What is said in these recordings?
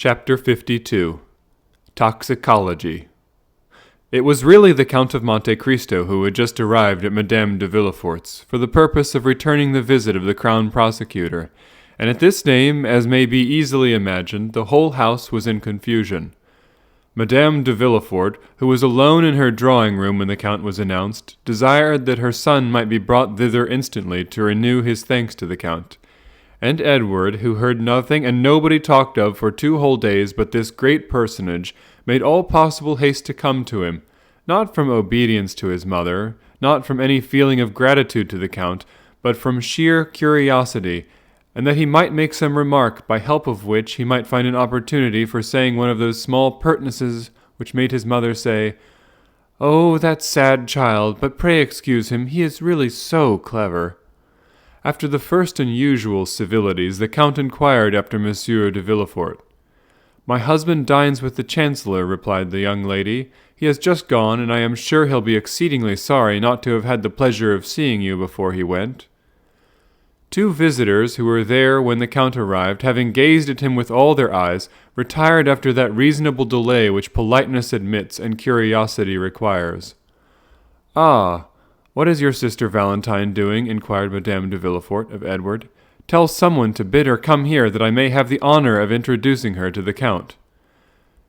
Chapter 52. Toxicology. It was really the Count of Monte Cristo who had just arrived at Madame de Villefort's for the purpose of returning the visit of the Crown Prosecutor, and at this name, as may be easily imagined, the whole house was in confusion. Madame de Villefort, who was alone in her drawing-room when the Count was announced, desired that her son might be brought thither instantly to renew his thanks to the Count. And Edward, who heard nothing and nobody talked of for 2 whole days but this great personage, made all possible haste to come to him, not from obedience to his mother, not from any feeling of gratitude to the Count, but from sheer curiosity, and that he might make some remark, by help of which he might find an opportunity for saying one of those small pertnesses which made his mother say, "Oh, that sad child, but pray excuse him, he is really so clever." After the first and usual civilities, the Count inquired after Monsieur de Villefort. "My husband dines with the Chancellor," replied the young lady. "He has just gone, and I am sure he'll be exceedingly sorry not to have had the pleasure of seeing you before he went." 2 visitors who were there when the Count arrived, having gazed at him with all their eyes, retired after that reasonable delay which politeness admits and curiosity requires. "Ah, what is your sister Valentine doing?" inquired Madame de Villefort of Edward. "Tell someone to bid her come here, that I may have the honor of introducing her to the Count."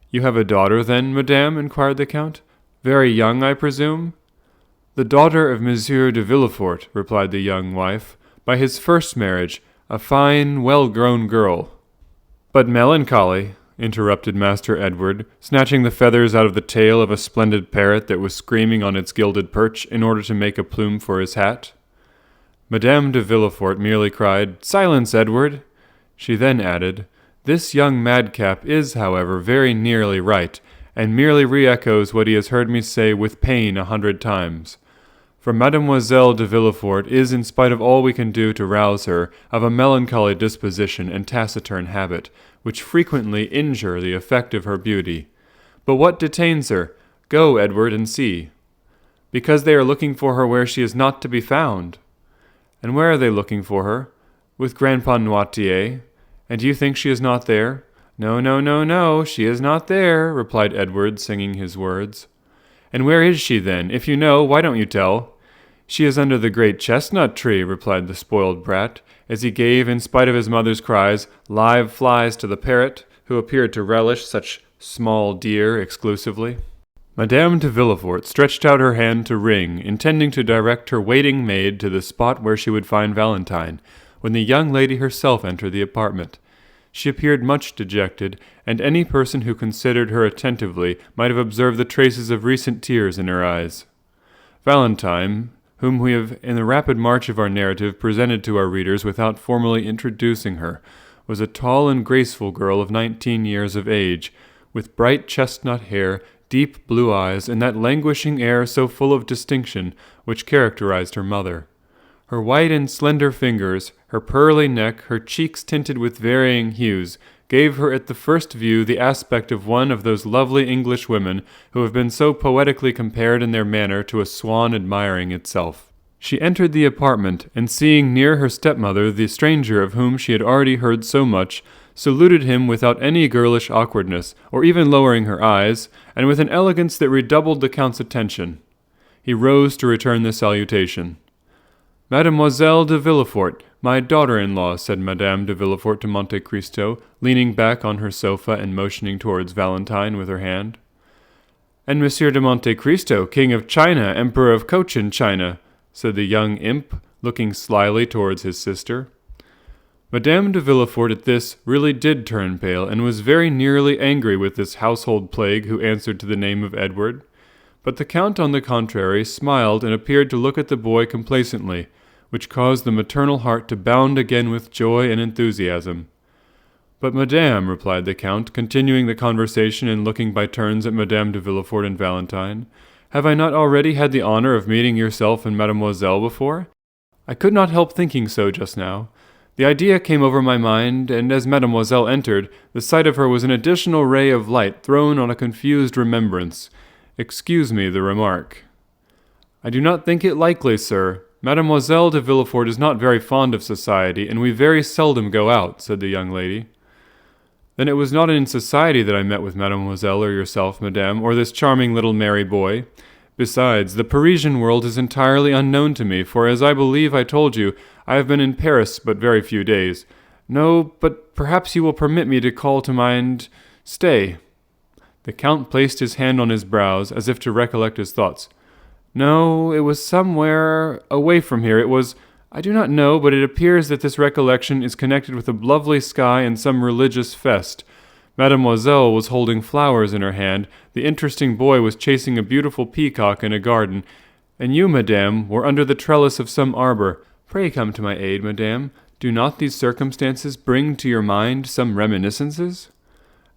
"You have a daughter, then, madame?" inquired the Count. "Very young, I presume?" "The daughter of Monsieur de Villefort," replied the young wife, "by his first marriage, a fine, well-grown girl." "But melancholy," interrupted Master Edward, snatching the feathers out of the tail of a splendid parrot that was screaming on its gilded perch in order to make a plume for his hat. Madame de Villefort merely cried, "Silence, Edward!" She then added, "This young madcap is, however, very nearly right, and merely re-echoes what he has heard me say with pain 100 times. For Mademoiselle de Villefort is, in spite of all we can do to rouse her, of a melancholy disposition and taciturn habit, which frequently injure the effect of her beauty. But what detains her? Go, Edward, and see." "Because they are looking for her where she is not to be found." "And where are they looking for her?" "With Grandpa Noirtier." "And do you think she is not there?" "No, no, no, no, she is not there," replied Edward, singing his words. "And where is she, then? If you know, why don't you tell?" "She is under the great chestnut tree," replied the spoiled brat, as he gave, in spite of his mother's cries, live flies to the parrot, who appeared to relish such small deer exclusively. Madame de Villefort stretched out her hand to ring, intending to direct her waiting maid to the spot where she would find Valentine, when the young lady herself entered the apartment. She appeared much dejected, and any person who considered her attentively might have observed the traces of recent tears in her eyes. Valentine, whom we have in the rapid march of our narrative presented to our readers without formally introducing her, was a tall and graceful girl of 19 years of age, with bright chestnut hair, deep blue eyes, and that languishing air so full of distinction which characterized her mother. Her white and slender fingers, her pearly neck, her cheeks tinted with varying hues, gave her at the first view the aspect of one of those lovely English women who have been so poetically compared in their manner to a swan admiring itself. She entered the apartment, and seeing near her stepmother the stranger of whom she had already heard so much, saluted him without any girlish awkwardness, or even lowering her eyes, and with an elegance that redoubled the Count's attention. He rose to return the salutation. "Mademoiselle de Villefort, my daughter-in-law," said Madame de Villefort to Monte Cristo, leaning back on her sofa and motioning towards Valentine with her hand. "And Monsieur de Monte Cristo, King of China, Emperor of Cochin China," said the young imp, looking slyly towards his sister. Madame de Villefort at this really did turn pale, and was very nearly angry with this household plague who answered to the name of Edward. But the Count, on the contrary, smiled and appeared to look at the boy complacently, which caused the maternal heart to bound again with joy and enthusiasm. "But, madame," replied the Count, continuing the conversation and looking by turns at Madame de Villefort and Valentine, "have I not already had the honor of meeting yourself and Mademoiselle before? I could not help thinking so just now. The idea came over my mind, and as Mademoiselle entered, the sight of her was an additional ray of light thrown on a confused remembrance. Excuse me the remark." "I do not think it likely, sir. Mademoiselle de Villefort is not very fond of society, and we very seldom go out," said the young lady. Then it was not in society that I met with mademoiselle or yourself, madame, or this charming little merry boy. Besides, the Parisian world is entirely unknown to me, for as I believe I told you, I have been in Paris but very few days. No, but perhaps you will permit me to call to mind... Stay. The Count placed his hand on his brows, as if to recollect his thoughts. No, it was somewhere away from here. It was... I do not know, but it appears that this recollection is connected with a lovely sky and some religious fest. Mademoiselle was holding flowers in her hand, the interesting boy was chasing a beautiful peacock in a garden, and you, madame, were under the trellis of some arbor. Pray come to my aid, madame. Do not these circumstances bring to your mind some reminiscences?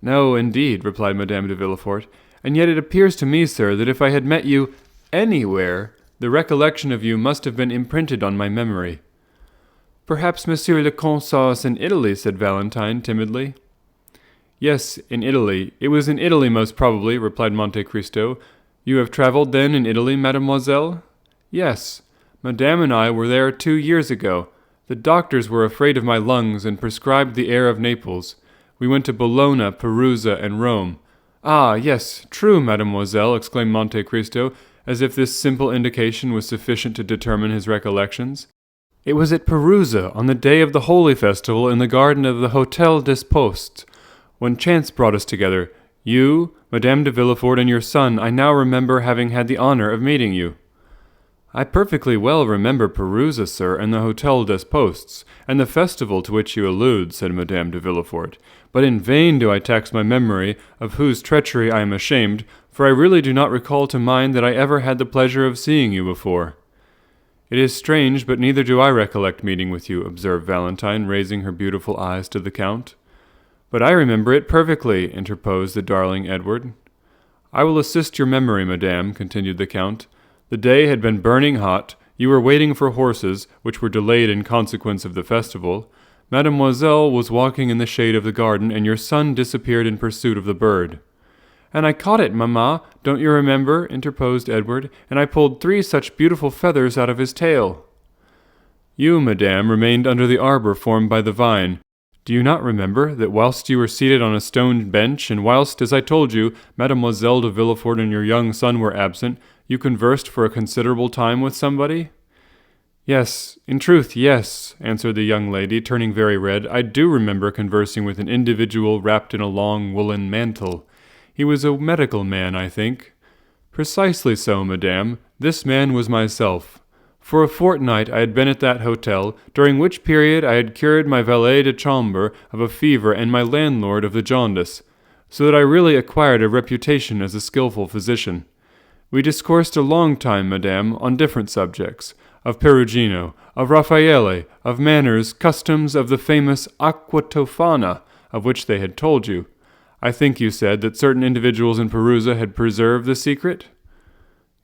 No, indeed, replied Madame de Villefort, and yet it appears to me, sir, that if I had met you anywhere, the recollection of you must have been imprinted on my memory. Perhaps Monsieur le Comte saw us in Italy, said Valentine timidly. Yes, in Italy. It was in Italy most probably, replied Monte Cristo. You have travelled then in Italy, mademoiselle? Yes. Madame and I were there 2 years ago. The doctors were afraid of my lungs and prescribed the air of Naples. We went to Bologna, Perusa, and Rome. Ah, yes, true, mademoiselle, exclaimed Monte Cristo, as if this simple indication was sufficient to determine his recollections. It was at Perusa, on the day of the Holy Festival, in the garden of the Hôtel des Postes, when chance brought us together. You, Madame de Villefort, and your son, I now remember having had the honor of meeting you. I perfectly well remember Perusa, sir, and the Hôtel des Postes, and the festival to which you allude, said Madame de Villefort. But in vain do I tax my memory, of whose treachery I am ashamed, for I really do not recall to mind that I ever had the pleasure of seeing you before. It is strange, but neither do I recollect meeting with you, observed Valentine, raising her beautiful eyes to the Count. But I remember it perfectly, interposed the darling Edward. I will assist your memory, madame, continued the Count. The day had been burning hot, you were waiting for horses, which were delayed in consequence of the festival. Mademoiselle was walking in the shade of the garden, and your son disappeared in pursuit of the bird. And I caught it, mamma, don't you remember? Interposed Edward, and I pulled 3 such beautiful feathers out of his tail. You, madame, remained under the arbor formed by the vine. Do you not remember that whilst you were seated on a stone bench, and whilst, as I told you, Mademoiselle de Villefort and your young son were absent, you conversed for a considerable time with somebody? Yes, in truth, yes, answered the young lady, turning very red. I do remember conversing with an individual wrapped in a long woolen mantle. He was a medical man, I think. Precisely so, madame. This man was myself. For a fortnight I had been at that hotel, during which period I had cured my valet de chambre of a fever and my landlord of the jaundice, so that I really acquired a reputation as a skilful physician. We discoursed a long time, madame, on different subjects, of Perugino, of Raffaele, of manners, customs, of the famous Acqua Tofana, of which they had told you. I think you said that certain individuals in Perusa had preserved the secret?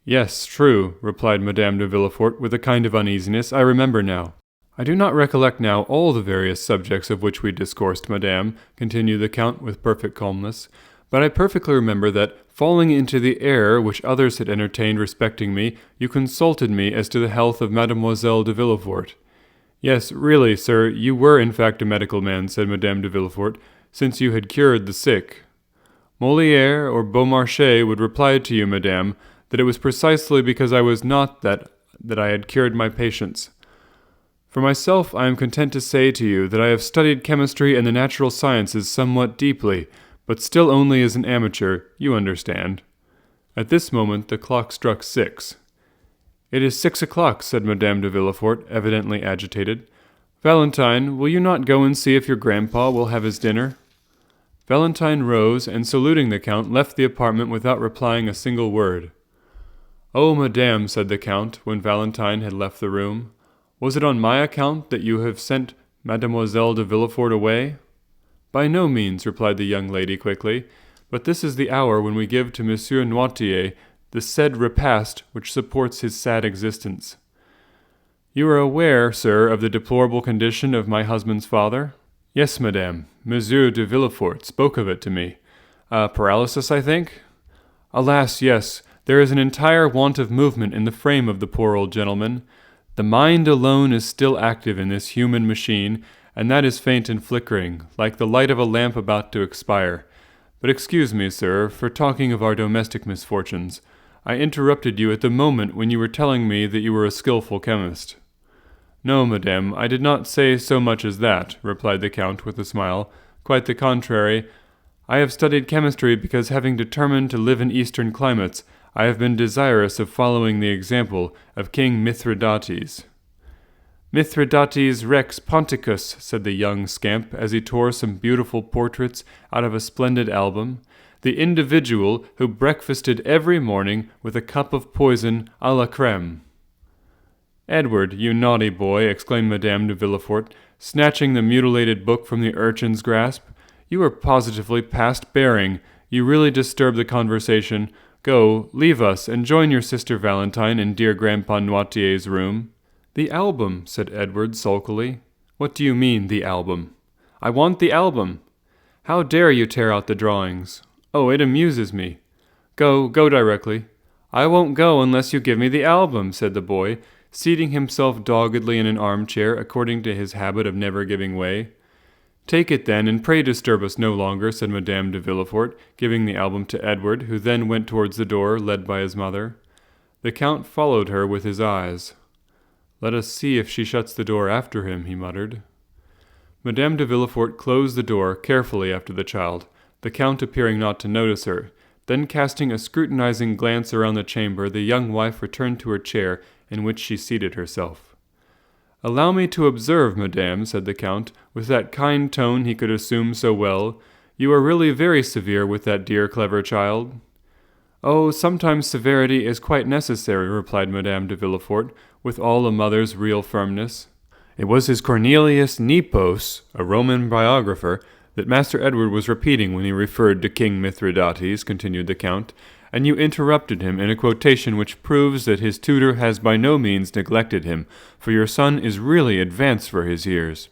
Yes, true, replied Madame de Villefort with a kind of uneasiness. I remember now. I do not recollect now all the various subjects of which we discoursed, madame, continued the Count with perfect calmness, but I perfectly remember that, falling into the error which others had entertained respecting me, you consulted me as to the health of Mademoiselle de Villefort. Yes, really, sir, you were in fact a medical man, said Madame de Villefort, since you had cured the sick. Molière or Beaumarchais would reply to you, madame, that it was precisely because I was not that I had cured my patients. For myself, I am content to say to you that I have studied chemistry and the natural sciences somewhat deeply, but still only as an amateur, you understand. At this moment the clock struck 6. It is 6 o'clock, said Madame de Villefort, evidently agitated. Valentine, will you not go and see if your grandpa will have his dinner? Valentine rose, and saluting the Count, left the apartment without replying a single word. Oh, madame, said the Count, when Valentine had left the room, was it on my account that you have sent Mademoiselle de Villefort away? By no means, replied the young lady quickly, but this is the hour when we give to Monsieur Noirtier the said repast which supports his sad existence. You are aware, sir, of the deplorable condition of my husband's father? Yes, madame. Monsieur de Villefort spoke of it to me. Paralysis, I think? Alas, yes. There is an entire want of movement in the frame of the poor old gentleman. The mind alone is still active in this human machine, and that is faint and flickering, like the light of a lamp about to expire. But excuse me, sir, for talking of our domestic misfortunes. I interrupted you at the moment when you were telling me that you were a skilful chemist." "No, madame, I did not say so much as that," replied the Count with a smile. "Quite the contrary. I have studied chemistry because, having determined to live in eastern climates, I have been desirous of following the example of King Mithridates." "Mithridates Rex Ponticus," said the young scamp as he tore some beautiful portraits out of a splendid album. "The individual who breakfasted every morning with a cup of poison à la crème." "Edward, you naughty boy," exclaimed Madame de Villefort, snatching the mutilated book from the urchin's grasp. "You are positively past bearing. You really disturb the conversation. Go, leave us, and join your sister Valentine in dear Grandpa Noirtier's room." "The album," said Edward sulkily. "What do you mean, the album?" "I want the album." "How dare you tear out the drawings?" "Oh, it amuses me." Go directly." "I won't go unless you give me the album," said the boy, seating himself doggedly in an armchair according to his habit of never giving way. "Take it then, and pray disturb us no longer," said Madame de Villefort, giving the album to Edward, who then went towards the door, led by his mother. The Count followed her with his eyes. "Let us see if she shuts the door after him," he muttered. Madame de Villefort closed the door carefully after the child, the Count appearing not to notice her. Then, casting a scrutinizing glance around the chamber, the young wife returned to her chair, in which she seated herself. "Allow me to observe, madame," said the Count, with that kind tone he could assume so well, "you are really very severe with that dear clever child." "Oh, sometimes severity is quite necessary," replied Madame de Villefort, with all a mother's real firmness. It was his Cornelius Nepos, a Roman biographer, that Master Edward was repeating when he referred to King Mithridates, continued the Count, and you interrupted him in a quotation which proves that his tutor has by no means neglected him, for your son is really advanced for his years.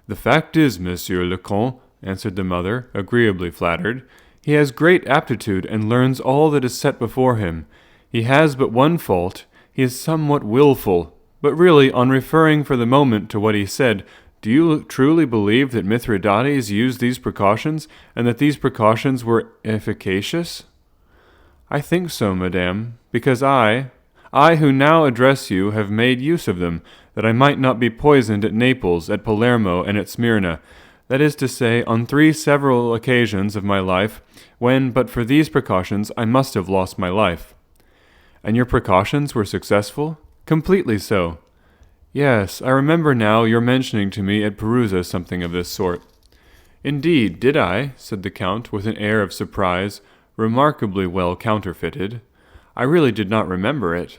"The fact is, Monsieur le Comte," answered the mother, agreeably flattered, "he has great aptitude and learns all that is set before him. He has but one fault. He is somewhat willful. But really, on referring for the moment to what he said, do you truly believe that Mithridates used these precautions, and that these precautions were efficacious?" "I think so, madame, because I who now address you have made use of them, that I might not be poisoned at Naples, at Palermo, and at Smyrna. That is to say, on 3 several occasions of my life, when, but for these precautions, I must have lost my life." "And your precautions were successful?" "Completely so." "Yes, I remember now your mentioning to me at Perusa something of this sort." "Indeed, did I?" said the Count, with an air of surprise, remarkably well counterfeited. "I really did not remember it."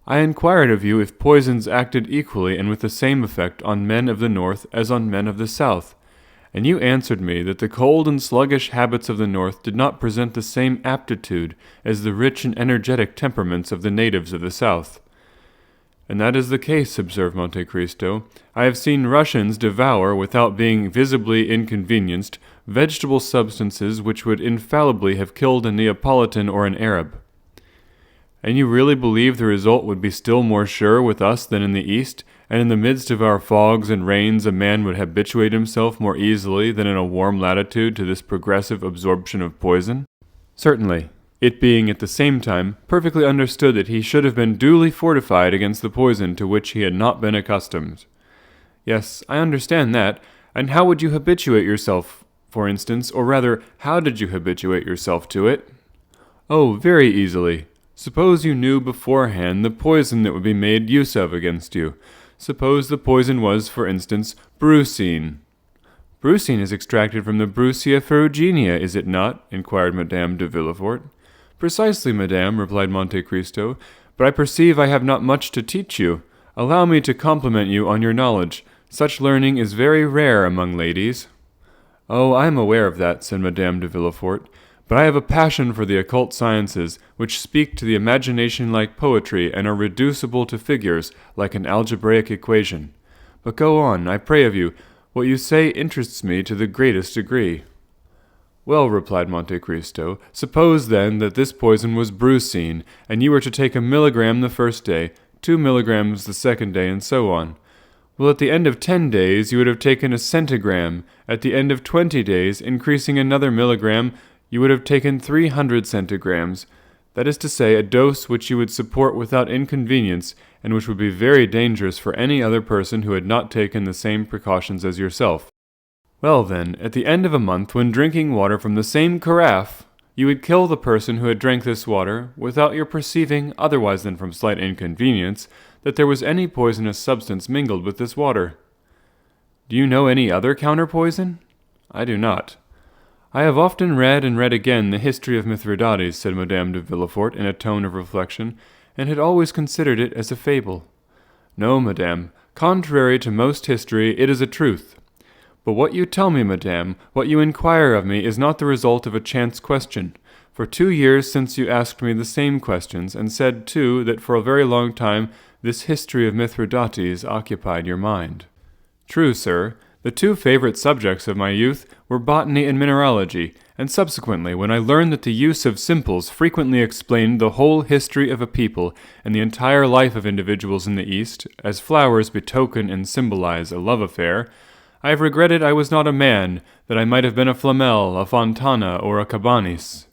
"I inquired of you if poisons acted equally and with the same effect on men of the north as on men of the south, and you answered me that the cold and sluggish habits of the north did not present the same aptitude as the rich and energetic temperaments of the natives of the south." "And that is the case," observed Monte Cristo. "I have seen Russians devour, without being visibly inconvenienced, vegetable substances which would infallibly have killed a Neapolitan or an Arab." "And you really believe the result would be still more sure with us than in the East, and in the midst of our fogs and rains a man would habituate himself more easily than in a warm latitude to this progressive absorption of poison?" "Certainly, it being at the same time perfectly understood that he should have been duly fortified against the poison to which he had not been accustomed." "Yes, I understand that. And how would you habituate yourself, for instance, or rather, how did you habituate yourself to it?" "Oh, very easily. Suppose you knew beforehand the poison that would be made use of against you. Suppose the poison was, for instance, brucine." "Brucine is extracted from the Brucia ferruginea, is it not?" inquired Madame de Villefort. "Precisely, madame," replied Monte Cristo, "but I perceive I have not much to teach you. Allow me to compliment you on your knowledge. Such learning is very rare among ladies." "Oh, I am aware of that," said Madame de Villefort, "but I have a passion for the occult sciences, which speak to the imagination like poetry and are reducible to figures like an algebraic equation. But go on, I pray of you. What you say interests me to the greatest degree." "Well," replied Monte Cristo, "suppose then that this poison was brucine, and you were to take 1 milligram the first day, 2 milligrams the second day, and so on. Well, at the end of 10 days, you would have taken a centigram. At the end of 20 days, increasing another milligram, you would have taken 300 centigrams. That is to say, a dose which you would support without inconvenience, and which would be very dangerous for any other person who had not taken the same precautions as yourself. Well then, at the end of a month, when drinking water from the same carafe, you would kill the person who had drank this water, without your perceiving, otherwise than from slight inconvenience, that there was any poisonous substance mingled with this water. Do you know any other counterpoison? I do not. I have often read and read again the history of Mithridates, said Madame de Villefort in a tone of reflection, and had always considered it as a fable. No, madame, contrary to most history, it is a truth. But what you tell me, madame, what you inquire of me, is not the result of a chance question. For 2 years since you asked me the same questions, and said, too, that for a very long time this history of Mithridates occupied your mind. True, sir. The 2 favorite subjects of my youth were botany and mineralogy, and subsequently, when I learned that the use of simples frequently explained the whole history of a people and the entire life of individuals in the East, as flowers betoken and symbolize a love affair, I have regretted I was not a man, that I might have been a Flamel, a Fontana, or a Cabanis.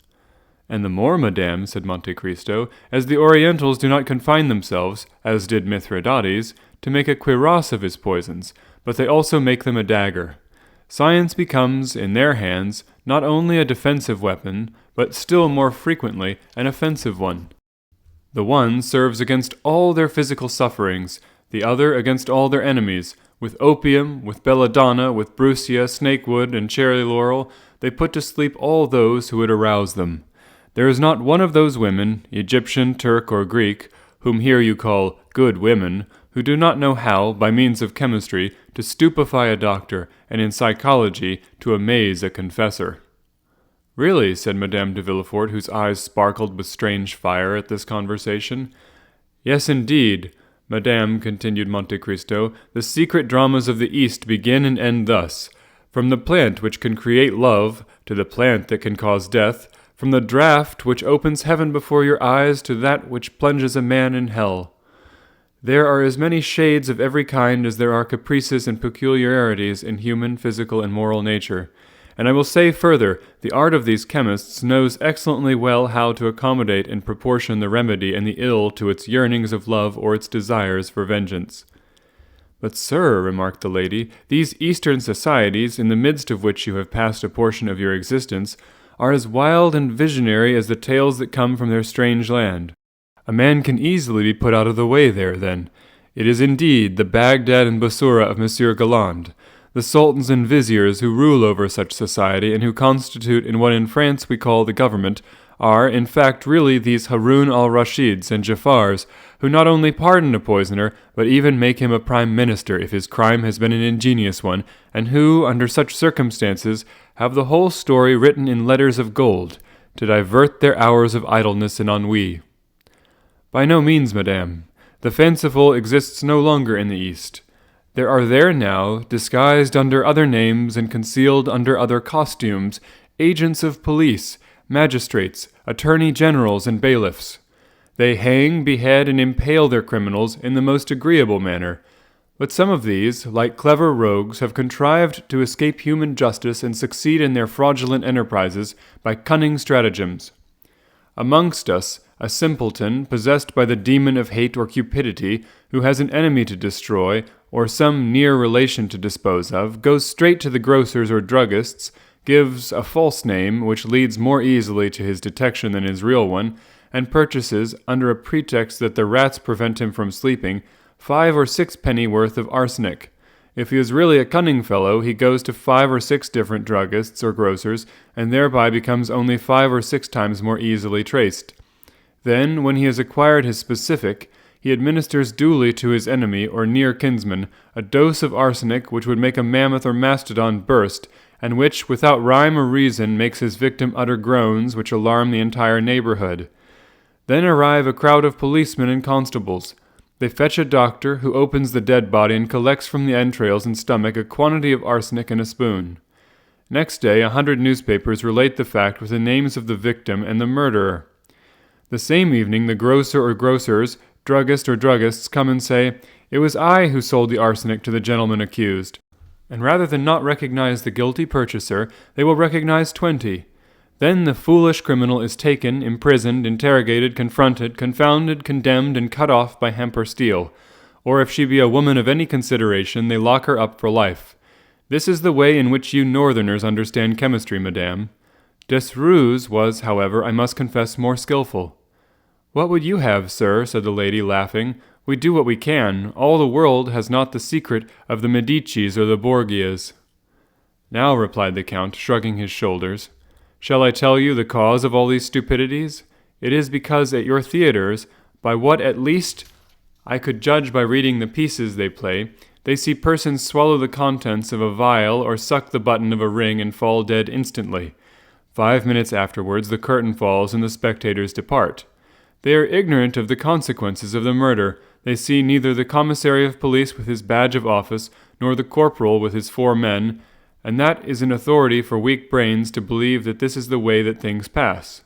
And the more, madame, said Monte Cristo, as the Orientals do not confine themselves, as did Mithridates, to make a cuirass of his poisons, but they also make them a dagger. Science becomes, in their hands, not only a defensive weapon, but still more frequently an offensive one. The one serves against all their physical sufferings, the other against all their enemies. With opium, with belladonna, with brucia, snakewood, and cherry laurel, they put to sleep all those who would arouse them. There is not one of those women, Egyptian, Turk, or Greek, whom here you call good women, who do not know how, by means of chemistry, to stupefy a doctor, and in psychology, to amaze a confessor. Really, said Madame de Villefort, whose eyes sparkled with strange fire at this conversation. Yes, indeed. Madame, continued Monte Cristo, the secret dramas of the East begin and end thus. From the plant which can create love, to the plant that can cause death, from the draught which opens heaven before your eyes to that which plunges a man in hell. There are as many shades of every kind as there are caprices and peculiarities in human, physical, and moral nature. And I will say further, the art of these chemists knows excellently well how to accommodate and proportion the remedy and the ill to its yearnings of love or its desires for vengeance. But, sir, remarked the lady, these Eastern societies, in the midst of which you have passed a portion of your existence, are as wild and visionary as the tales that come from their strange land. A man can easily be put out of the way there, then. It is indeed the Baghdad and Bassorah of Monsieur Galland. The sultans and viziers who rule over such society and who constitute in what in France we call the government are, in fact, really these Haroun al-Rashids and Jafars, who not only pardon a poisoner, but even make him a prime minister if his crime has been an ingenious one, and who, under such circumstances, have the whole story written in letters of gold, to divert their hours of idleness and ennui. By no means, madame. The fanciful exists no longer in the East. There are there now, disguised under other names and concealed under other costumes, agents of police, magistrates, attorney-generals, and bailiffs. They hang, behead, and impale their criminals in the most agreeable manner. But some of these, like clever rogues, have contrived to escape human justice and succeed in their fraudulent enterprises by cunning stratagems. Amongst us, a simpleton, possessed by the demon of hate or cupidity, who has an enemy to destroy, or some near relation to dispose of, goes straight to the grocers or druggists, gives a false name, which leads more easily to his detection than his real one, and purchases, under a pretext that the rats prevent him from sleeping, 5 or 6 penny worth of arsenic. If he is really a cunning fellow, he goes to 5 or 6 different druggists or grocers, and thereby becomes only 5 or 6 times more easily traced. Then, when he has acquired his specific, he administers duly to his enemy or near kinsman a dose of arsenic which would make a mammoth or mastodon burst, and which, without rhyme or reason, makes his victim utter groans which alarm the entire neighborhood. Then arrive a crowd of policemen and constables. They fetch a doctor, who opens the dead body and collects from the entrails and stomach a quantity of arsenic in a spoon. Next day 100 newspapers relate the fact with the names of the victim and the murderer. The same evening the grocer or grocers druggist or druggists come and say, "It was I who sold the arsenic to the gentleman accused." And rather than not recognize the guilty purchaser, they will recognize 20. Then the foolish criminal is taken, imprisoned, interrogated, confronted, confounded, condemned, and cut off by hemp or steel. Or if she be a woman of any consideration, they lock her up for life. This is the way in which you northerners understand chemistry, madame. Desrues was, however, I must confess, more skilful. "What would you have, sir?" said the lady, laughing. "We do what we can. All the world has not the secret of the Medicis or the Borgias." "Now," replied the Count, shrugging his shoulders, "shall I tell you the cause of all these stupidities? It is because at your theatres, by what at least I could judge by reading the pieces they play, they see persons swallow the contents of a vial or suck the button of a ring and fall dead instantly. 5 minutes afterwards the curtain falls and the spectators depart. They are ignorant of the consequences of the murder. They see neither the commissary of police with his badge of office, nor the corporal with his 4 men, and that is an authority for weak brains to believe that this is the way that things pass.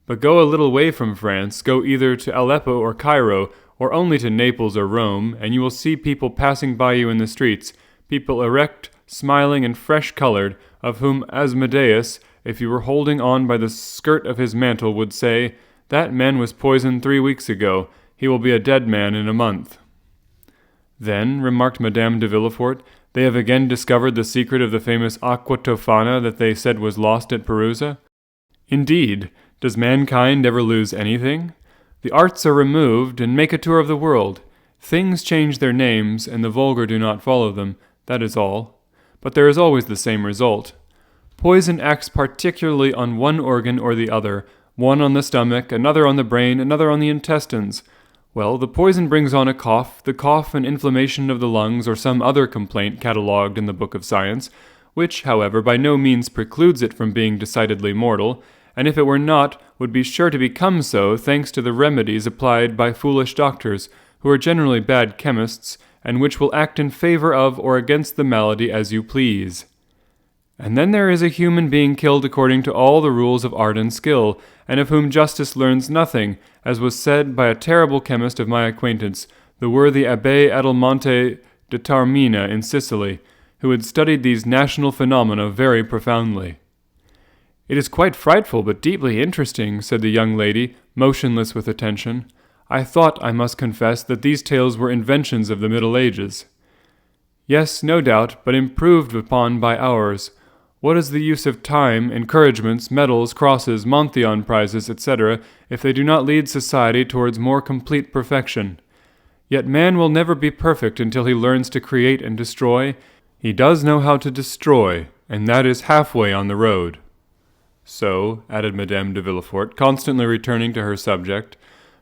But go a little way from France, go either to Aleppo or Cairo, or only to Naples or Rome, and you will see people passing by you in the streets, people erect, smiling, and fresh-colored, of whom Asmodeus, if you were holding on by the skirt of his mantle, would say, 'That man was poisoned 3 weeks ago. He will be a dead man in a month.'" "Then," remarked Madame de Villefort, "they have again discovered the secret of the famous aqua tofana that they said was lost at Perusa?" "Indeed, does mankind ever lose anything? The arts are removed, and make a tour of the world. Things change their names, and the vulgar do not follow them, that is all. But there is always the same result. Poison acts particularly on one organ or the other, one on the stomach, another on the brain, another on the intestines. Well, the poison brings on a cough, the cough an inflammation of the lungs or some other complaint catalogued in the book of science, which, however, by no means precludes it from being decidedly mortal, and if it were not, would be sure to become so, thanks to the remedies applied by foolish doctors, who are generally bad chemists, and which will act in favor of or against the malady as you please. And then there is a human being killed according to all the rules of art and skill, and of whom justice learns nothing, as was said by a terrible chemist of my acquaintance, the worthy Abbé Adelmonte de Taormina in Sicily, who had studied these national phenomena very profoundly." "It is quite frightful, but deeply interesting," said the young lady, motionless with attention. "I thought, I must confess, that these tales were inventions of the Middle Ages." "Yes, no doubt, but improved upon by ours. What is the use of time, encouragements, medals, crosses, Monthyon prizes, etc., if they do not lead society towards more complete perfection? Yet man will never be perfect until he learns to create and destroy. He does know how to destroy, and that is halfway on the road." "So," added Madame de Villefort, constantly returning to her subject,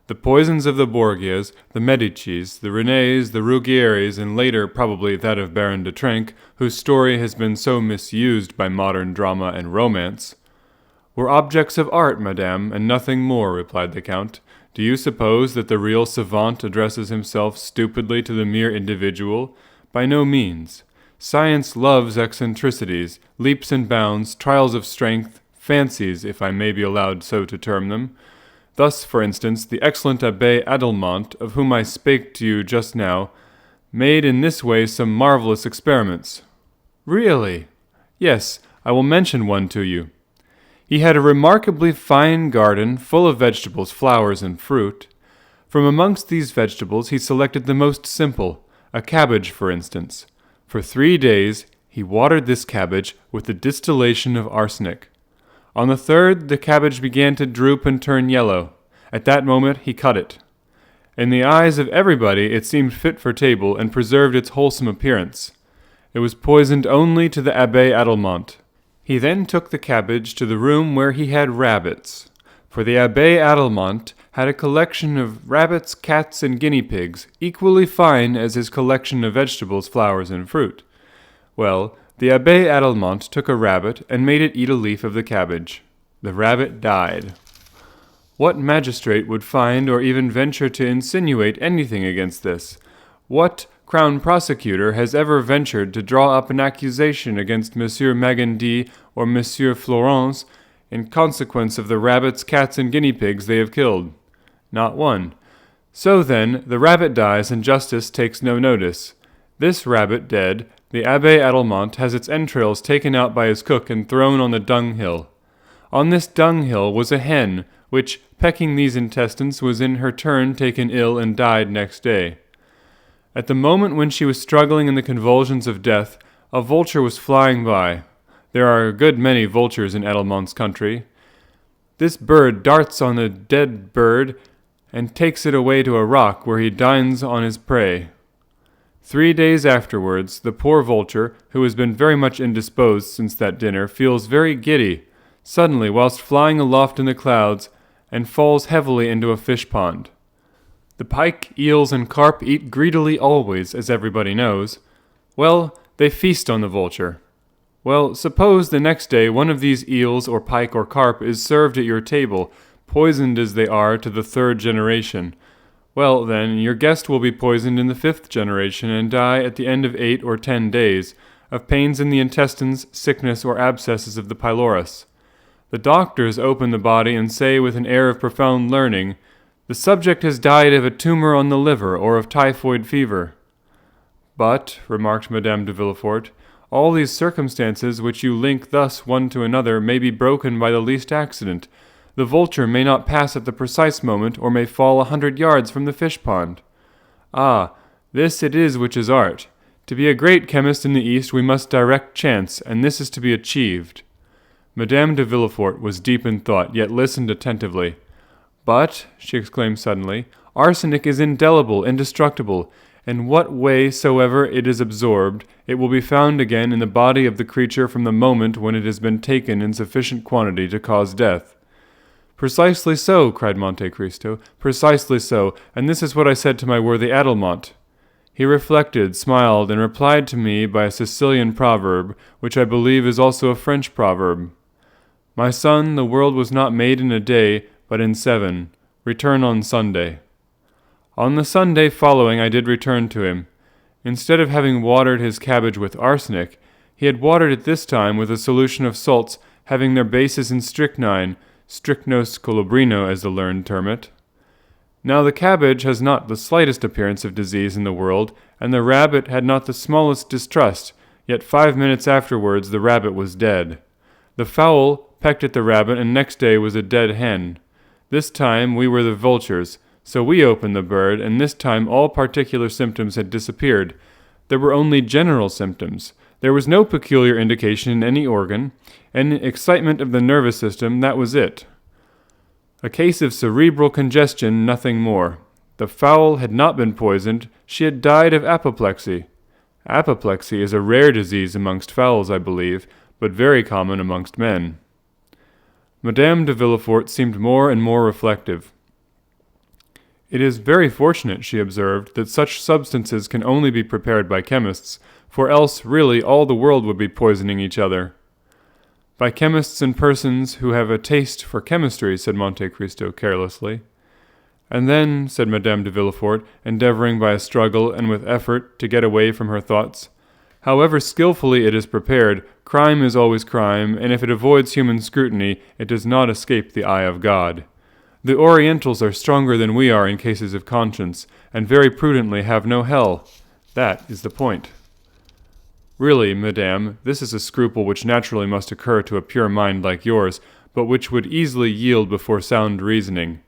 "the poisons of the Borgias, the Medicis, the Renés, the Ruggieris, and later, probably, that of Baron de Trenck, whose story has been so misused by modern drama and romance—" "Were objects of art, madame, and nothing more," replied the Count. "Do you suppose that the real savant addresses himself stupidly to the mere individual? By no means. Science loves eccentricities, leaps and bounds, trials of strength, fancies, if I may be allowed so to term them. Thus, for instance, the excellent Abbé Adelmont, of whom I spake to you just now, made in this way some marvelous experiments." "Really?" "Yes, I will mention one to you. He had a remarkably fine garden, full of vegetables, flowers, and fruit. From amongst these vegetables he selected the most simple, a cabbage, for instance. For 3 days he watered this cabbage with the distillation of arsenic. On the 3rd, the cabbage began to droop and turn yellow. At that moment he cut it. In the eyes of everybody it seemed fit for table and preserved its wholesome appearance. It was poisoned only to the Abbé Adelmont. He then took the cabbage to the room where he had rabbits, for the Abbé Adelmont had a collection of rabbits, cats, and guinea pigs, equally fine as his collection of vegetables, flowers, and fruit. Well, the Abbé Adelmont took a rabbit and made it eat a leaf of the cabbage. The rabbit died. What magistrate would find or even venture to insinuate anything against this? What Crown Prosecutor has ever ventured to draw up an accusation against Monsieur Magendie or Monsieur Florence in consequence of the rabbits, cats, and guinea pigs they have killed? Not one. So then, the rabbit dies and justice takes no notice. This rabbit dead, the Abbé Adelmont has its entrails taken out by his cook and thrown on the dunghill. On this dunghill was a hen, which, pecking these intestines, was in her turn taken ill and died next day. At the moment when she was struggling in the convulsions of death, a vulture was flying by. There are a good many vultures in Adelmont's country. This bird darts on the dead bird and takes it away to a rock where he dines on his prey. 3 days afterwards, the poor vulture, who has been very much indisposed since that dinner, feels very giddy, suddenly whilst flying aloft in the clouds, and falls heavily into a fish pond. The pike, eels, and carp eat greedily always, as everybody knows. Well, they feast on the vulture. Well, suppose the next day one of these eels or pike or carp is served at your table, poisoned as they are to the 3rd generation. Well, then, your guest will be poisoned in the 5th generation and die at the end of 8 or 10 days, of pains in the intestines, sickness, or abscesses of the pylorus. The doctors open the body and say with an air of profound learning, "The subject has died of a tumor on the liver or of typhoid fever." "But," remarked Madame de Villefort, "all these circumstances which you link thus one to another may be broken by the least accident. The vulture may not pass at the precise moment, or may fall 100 yards from the fish-pond. Ah, this it is which is art. To be a great chemist in the East we must direct chance, and this is to be achieved." Madame de Villefort was deep in thought, yet listened attentively. "But," she exclaimed suddenly, "arsenic is indelible, indestructible. In what way soever it is absorbed, it will be found again in the body of the creature from the moment when it has been taken in sufficient quantity to cause death." "Precisely so," cried Monte Cristo, "precisely so, and this is what I said to my worthy Adelmont." He reflected, smiled, and replied to me by a Sicilian proverb, which I believe is also a French proverb. "My son, the world was not made in a day, but in 7. Return on Sunday." On the Sunday following I did return to him. Instead of having watered his cabbage with arsenic, he had watered it this time with a solution of salts having their basis in strychnine, strychnos colubrino as the learned term it. Now the cabbage has not the slightest appearance of disease in the world, and the rabbit had not the smallest distrust, yet 5 minutes afterwards the rabbit was dead. The fowl pecked at the rabbit, and next day was a dead hen. This time we were the vultures, so we opened the bird, and this time all particular symptoms had disappeared. There were only general symptoms. There was no peculiar indication in any organ. An excitement of the nervous system, that was it. A case of cerebral congestion, nothing more. The fowl had not been poisoned. She had died of apoplexy. Apoplexy is a rare disease amongst fowls, I believe, but very common amongst men. Madame de Villefort seemed more and more reflective. "It is very fortunate," she observed, "that such substances can only be prepared by chemists, for else, really, all the world would be poisoning each other." "By chemists and persons who have a taste for chemistry," said Monte Cristo carelessly. "And then," said Madame de Villefort, endeavoring by a struggle and with effort to get away from her thoughts, "however skillfully it is prepared, crime is always crime, and if it avoids human scrutiny, it does not escape the eye of God. The Orientals are stronger than we are in cases of conscience, and very prudently have no hell. That is the point." "Really, madame, this is a scruple which naturally must occur to a pure mind like yours, but which would easily yield before sound reasoning.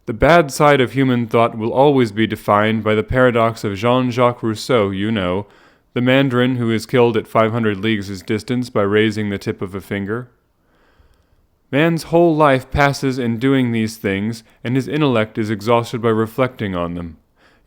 The bad side of human thought will always be defined by the paradox of Jean-Jacques Rousseau, you know, the mandarin who is killed at 500 leagues' distance by raising the tip of a finger. Man's whole life passes in doing these things, and his intellect is exhausted by reflecting on them.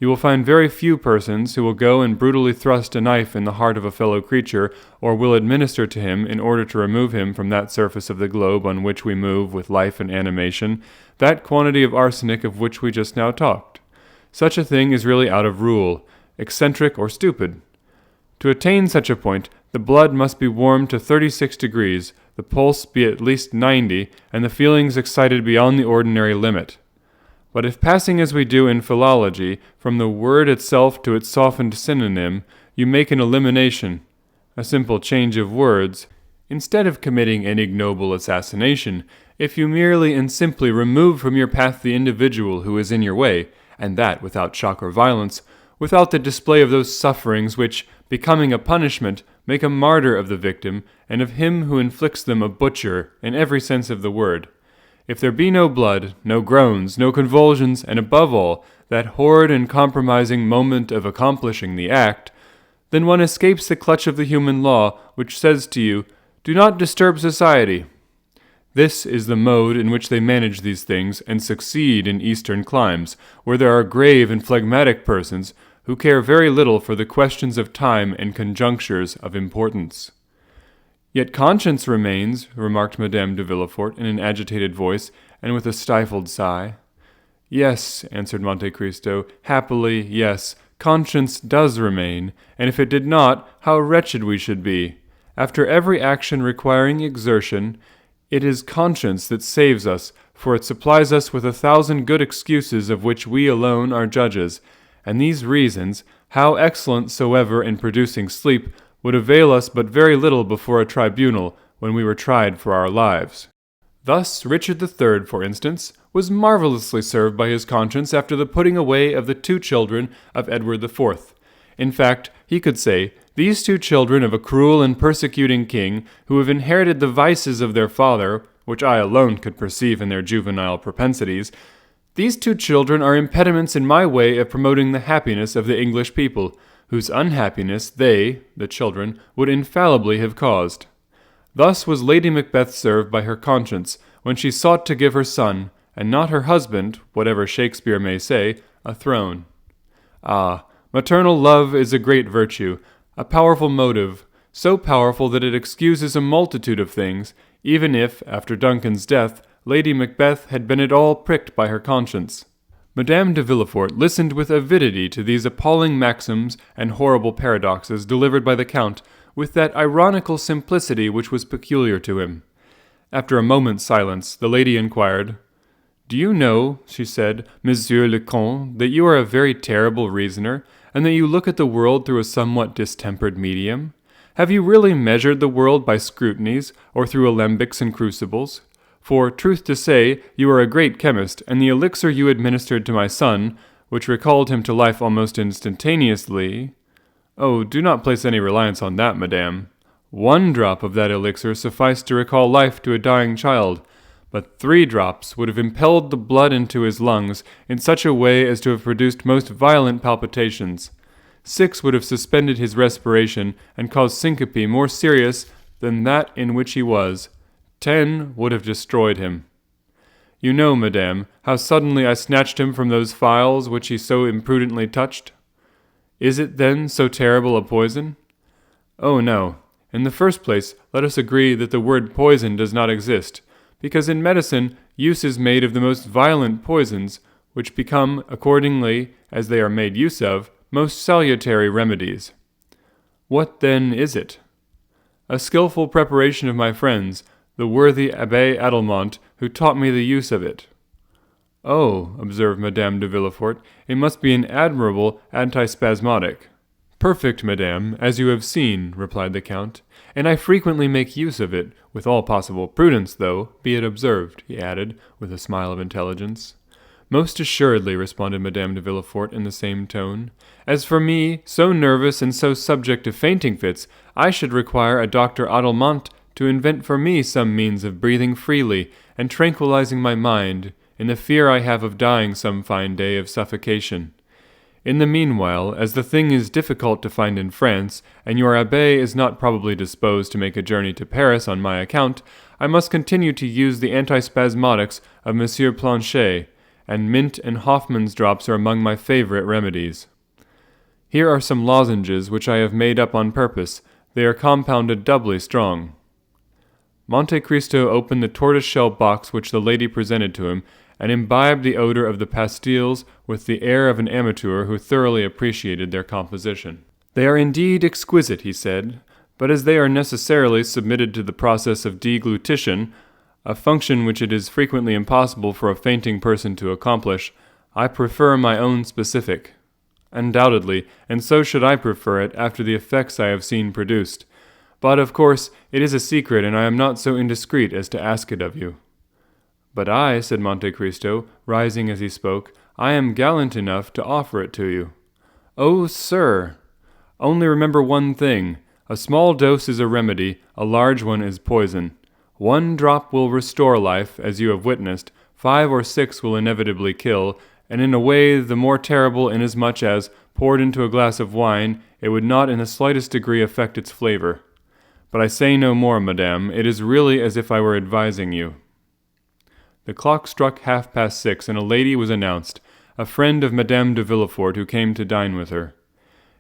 You will find very few persons who will go and brutally thrust a knife in the heart of a fellow creature, or will administer to him, in order to remove him from that surface of the globe on which we move with life and animation, that quantity of arsenic of which we just now talked. Such a thing is really out of rule, eccentric or stupid. To attain such a point, the blood must be warmed to 36 degrees, the pulse be at least 90, and the feelings excited beyond the ordinary limit. But if passing as we do in philology, from the word itself to its softened synonym, you make an elimination, a simple change of words, instead of committing an ignoble assassination, if you merely and simply remove from your path the individual who is in your way, and that without shock or violence, without the display of those sufferings which, becoming a punishment, make a martyr of the victim, and of him who inflicts them a butcher, in every sense of the word. If there be no blood, no groans, no convulsions, and above all, that horrid and compromising moment of accomplishing the act, then one escapes the clutch of the human law, which says to you, "Do not disturb society." This is the mode in which they manage these things, and succeed in eastern climes, where there are grave and phlegmatic persons who care very little for the questions of time and conjunctures of importance. "Yet conscience remains," remarked Madame de Villefort in an agitated voice, and with a stifled sigh. "Yes," answered Monte Cristo, "happily, yes, conscience does remain, and if it did not, how wretched we should be. After every action requiring exertion, it is conscience that saves us, for it supplies us with 1,000 good excuses of which we alone are judges, and these reasons, how excellent soever in producing sleep, would avail us but very little before a tribunal, when we were tried for our lives." Thus Richard III, for instance, was marvelously served by his conscience after the putting away of the 2 children of Edward IV. In fact, he could say, "These 2 children of a cruel and persecuting king, who have inherited the vices of their father, which I alone could perceive in their juvenile propensities, these 2 children are impediments in my way of promoting the happiness of the English people, whose unhappiness they, the children, would infallibly have caused." Thus was Lady Macbeth served by her conscience, when she sought to give her son, and not her husband, whatever Shakespeare may say, a throne. Ah, maternal love is a great virtue, a powerful motive, so powerful that it excuses a multitude of things, even if, after Duncan's death, Lady Macbeth had been at all pricked by her conscience. Madame de Villefort listened with avidity to these appalling maxims and horrible paradoxes delivered by the Count, with that ironical simplicity which was peculiar to him. After a moment's silence, the lady inquired, "Do you know," she said, "Monsieur le Comte, that you are a very terrible reasoner, and that you look at the world through a somewhat distempered medium? Have you really measured the world by scrutinies, or through alembics and crucibles? For, truth to say, you are a great chemist, and the elixir you administered to my son, which recalled him to life almost instantaneously—" "Oh, do not place any reliance on that, madame. 1 drop of that elixir sufficed to recall life to a dying child, but 3 drops would have impelled the blood into his lungs in such a way as to have produced most violent palpitations. 6 would have suspended his respiration and caused syncope more serious than that in which he was. 10 would have destroyed him. You know, madame, how suddenly I snatched him from those phials which he so imprudently touched. Is it, then, so terrible a poison? Oh, no. In the first place, let us agree that the word poison does not exist, because in medicine use is made of the most violent poisons, which become, accordingly as they are made use of, most salutary remedies. What, then, is it? A skilful preparation of my friends, the worthy Abbé Adelmont, who taught me the use of it." "Oh," observed Madame de Villefort, "it must be an admirable antispasmodic." "Perfect, madame, as you have seen," replied the Count, "and I frequently make use of it, with all possible prudence, though, be it observed," he added, with a smile of intelligence. "Most assuredly," responded Madame de Villefort in the same tone. "As for me, so nervous and so subject to fainting fits, I should require a Dr. Adelmont to invent for me some means of breathing freely and tranquilizing my mind, in the fear I have of dying some fine day of suffocation. In the meanwhile, as the thing is difficult to find in France, and your abbé is not probably disposed to make a journey to Paris on my account, I must continue to use the antispasmodics of Monsieur Planchet, and mint and Hoffman's drops are among my favorite remedies. Here are some lozenges which I have made up on purpose. They are compounded doubly strong." Monte Cristo opened the tortoise-shell box which the lady presented to him, and imbibed the odor of the pastilles with the air of an amateur who thoroughly appreciated their composition. "They are indeed exquisite," he said, "but as they are necessarily submitted to the process of deglutition, a function which it is frequently impossible for a fainting person to accomplish, I prefer my own specific." "Undoubtedly, and so should I prefer it after the effects I have seen produced. But, of course, it is a secret, and I am not so indiscreet as to ask it of you." "But I," said Monte Cristo, rising as he spoke, I am gallant enough to offer it to you." "Oh, sir!" "Only remember one thing. A small dose is a remedy, a large one is poison. 1 drop will restore life, as you have witnessed, 5 or 6 will inevitably kill, and in a way the more terrible inasmuch as, poured into a glass of wine, it would not in the slightest degree affect its flavor. But I say no more, madame. It is really as if I were advising you." The clock struck 6:30, and a lady was announced, a friend of Madame de Villefort who came to dine with her.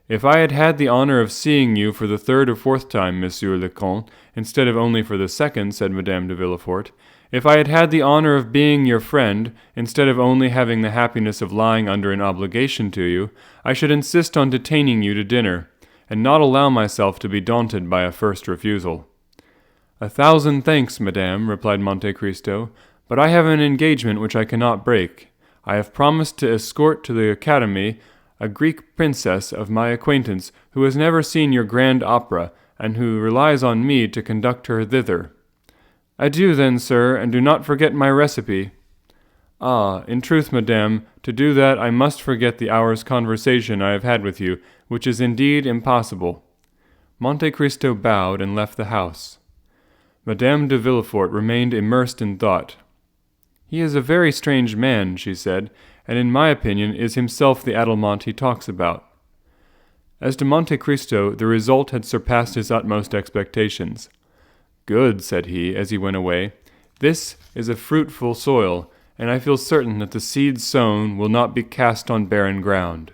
"If I had had the honor of seeing you for the 3rd or 4th time, Monsieur le Comte, instead of only for the 2nd, said Madame de Villefort, "if I had had the honor of being your friend, instead of only having the happiness of lying under an obligation to you, I should insist on detaining you to dinner, and not allow myself to be daunted by a first refusal." "A thousand thanks, madame," replied Monte Cristo, "but I have an engagement which I cannot break. I have promised to escort to the Academy a Greek princess of my acquaintance who has never seen your grand opera, and who relies on me to conduct her thither." "Adieu, then, sir, and do not forget my recipe." "Ah, in truth, madame, to do that I must forget the hour's conversation I have had with you, which is indeed impossible." Monte Cristo bowed and left the house. Madame de Villefort remained immersed in thought. "He is a very strange man," she said, "and in my opinion is himself the Adelmont he talks about." As to Monte Cristo, the result had surpassed his utmost expectations. "Good," said he, as he went away. "This is a fruitful soil, and I feel certain that the seed sown will not be cast on barren ground."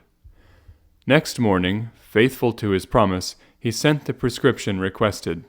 Next morning, faithful to his promise, he sent the prescription requested.